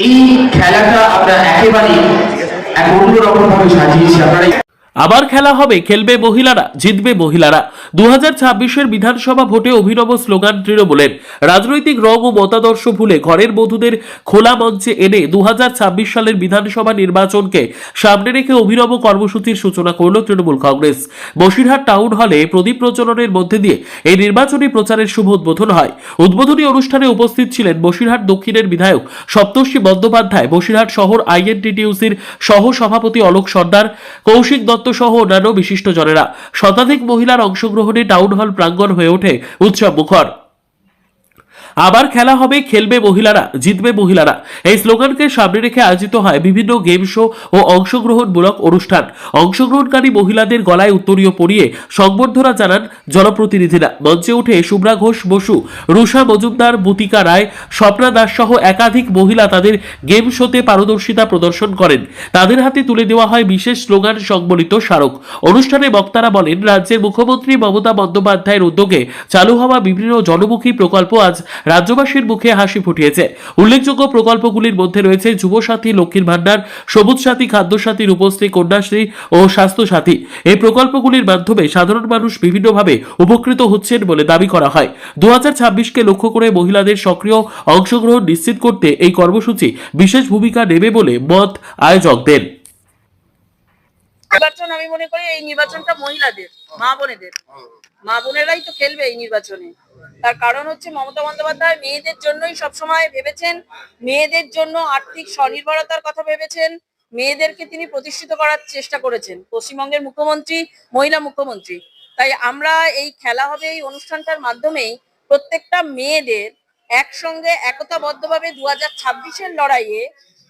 এই খেলাটা আমরা একেবারেই এক অন্যরকম ভাবে সাজিয়েছি। আপনারা আবার খেলা হবে, খেলবে মহিলারা, জিতবে মহিলারা। 2026-এর বিধানসভা ভোটে অভিনব স্লোগান তৃণমূলের। রাজনৈতিক রং ও মতাদর্শ ভুলে ঘরের বধূদের খোলা মঞ্চে এনে 2026 সালের বিধানসভা নির্বাচনকে সামনে রেখে অভিনব কর্মসূচির সূচনা করল তৃণমূল কংগ্রেস। বসিরহাট টাউন হলে প্রদীপ প্রজ্বলনের মধ্যে দিয়ে এই নির্বাচনী প্রচারের শুভ উদ্বোধন হয়। উদ্বোধনী অনুষ্ঠানে উপস্থিত ছিলেন বসিরহাট দক্ষিণের বিধায়ক সপ্তর্ষি বন্দ্যোপাধ্যায়, বসিরহাট শহর আইএনটিটিইউসির সহ সভাপতি অলোক সর্দার, কৌশিক দত্ত সহ অন্যান্য বিশিষ্ট জনেরা। শতাধিক মহিলার অংশগ্রহণে টাউন হল প্রাঙ্গণ হয়ে ওঠে উৎসব মুখর। আবার খেলা হবে, খেলবে মহিলারা, জিতবে মহিলারা। এই স্লোগানকে সামনে রেখে আয়োজিত হয় বিভিন্ন গেম শো ও অংশগ্রহণমূলক অনুষ্ঠান। অংশগ্রহণকারী মহিলাদের গলায় উত্তরীয় পরিয়ে সংবর্ধনা জানান জনপ্রতিনিধিরা। মঞ্চে উঠে শুভ্রা ঘোষ বসু, রুষা মজুমদার, বুতিকা রায়, স্বপ্না দাস সহ একাধিক মহিলা তাদের গেম শোতে পারদর্শিতা প্রদর্শন করেন। তাদের হাতে তুলে দেওয়া হয় বিশেষ স্লোগান সংবলিত স্মারক। অনুষ্ঠানে বক্তারা বলেন, রাজ্যের মুখ্যমন্ত্রী মমতা বন্দ্যোপাধ্যায়ের উদ্যোগে চালু হওয়া বিভিন্ন জনমুখী প্রকল্প আজ রাজ্যবাসীর মুখে হাসি ফুটিয়েছে। উল্লেখযোগ্য প্রকল্পগুলির মধ্যে রয়েছে যুবসাথী, লক্ষ্মীর ভান্ডার, সবুজ সাথী, খাদ্যসাথী, রূপশ্রী, কন্যাশ্রী ও স্বাস্থ্যসাথী। এই প্রকল্পগুলির মাধ্যমে সাধারণ মানুষ বিভিন্নভাবে উপকৃত হচ্ছেন বলে দাবি করা হয়। 2026-কে লক্ষ্য করে মহিলাদের সক্রিয় অংশগ্রহণ নিশ্চিত করতে এই কর্মসূচি বিশেষ ভূমিকা নেবে বলে মত আয়োজকদের। নির্বাচন আমি মনে করি এই নির্বাচনটা মহিলাদের, মা বোনেরাই তো খেলবে এই নির্বাচনে। তার কারণ হচ্ছে মমতা বন্দ্যোপাধ্যায় মেয়েদের জন্যই সবসময় ভেবেছেন, মেয়েদের জন্য আর্থিক স্বনির্ভরতার কথা ভেবেছেন, মেয়েদেরকে তিনি প্রতিষ্ঠিত করার চেষ্টা করেছেন। পশ্চিমবঙ্গের মুখ্যমন্ত্রী মহিলা মুখ্যমন্ত্রী। তাই আমরা এই খেলা হবে এই অনুষ্ঠানটার মাধ্যমেই প্রত্যেকটা মেয়েদের একসঙ্গে একতাবদ্ধভাবে 2026-এর লড়াইয়ে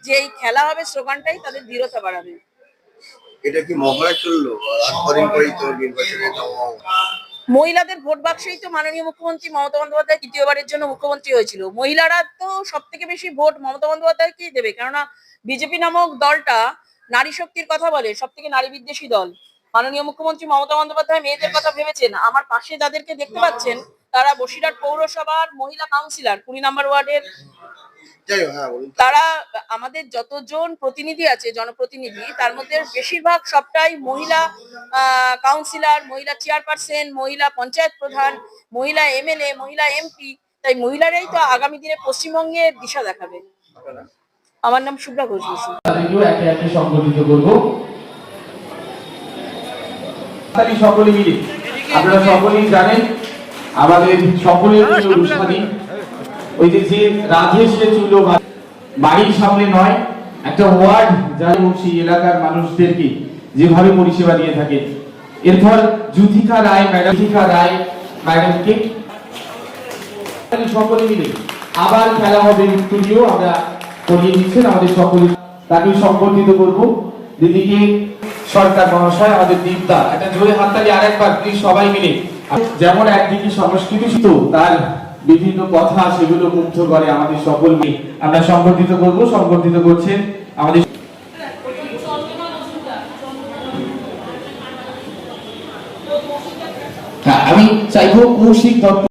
যে এই খেলা হবে স্লোগানটাই তাদের দৃঢ়তা বাড়াবে। এটা কি মহড়া চললো? কদিন পরেই তো নির্বাচনের মহিলাদের ভোট বাক্সেই তো মাননীয় মুখ্যমন্ত্রী মমতা বন্দ্যোপাধ্যায় তৃতীয়বারের জন্য মুখ্যমন্ত্রী হয়েছিল। মহিলারা তো সব থেকে বেশি ভোট মমতা বন্দ্যোপাধ্যায়কেই দেবে, কেননা বিজেপি নামক দলটা নারী শক্তির কথা বলে, সব থেকে নারী বিদ্বেষী দল। মাননীয় মুখ্যমন্ত্রী মমতা বন্দ্যোপাধ্যায় মেয়েদের কথা ভেবেছেন। আমার পাশে যাদেরকে দেখতে পাচ্ছেন তারা বসিরহাট পৌরসভার মহিলা কাউন্সিলর, 20 নম্বর ওয়ার্ডের। তারা আমাদের যতজন প্রতিনিধি আছে, জনপ্রতিনিধি, তার মধ্যে বেশিরভাগ সবটাই মহিলা কাউন্সিলর, মহিলা চেয়ারপারসন, মহিলা পঞ্চায়েত প্রধান, মহিলা এমএলএ, মহিলা এমপি। তাই মহিলারাই তো আগামী দিনে পশ্চিমবঙ্গের দিশা দেখাবে। আমার নাম শুভ্রা ঘোষ বসু। সংগঠিত করব সকলে মিলে। আপনারা সকলেই জানেন আমাদের সকলের অনুষ্ঠানে ওই যে রাধে সে চুলো বাড়ির সামনে নয়, একটা ওয়ার্ড যাই সেই এলাকার মানুষদেরকে যেভাবে পরিষেবা দিয়ে থাকে। এরপর যুথিকা রায় ম্যাডামকে সকলে মিলে আবার খেলা হবে উত্তরীয় আমরা করিয়ে দিচ্ছেন আমাদের সকলে। তাকে সংবর্ধিত করব দিদিকে সরকার মহাশয়, আমাদের দীপদা। একটা জোরে হাততালি আরেকবার প্লিজ সবাই মিলে। যেমন একদিকে সংস্কৃতি তো তার বিভিন্ন কথা সেগুলো মুগ্ধ করে আমাদের সকলকে। আমরা সংবর্ধিত করব, সংবর্ধিত করছেন আমাদের। আমি চাইবো কৌশিক দত্ত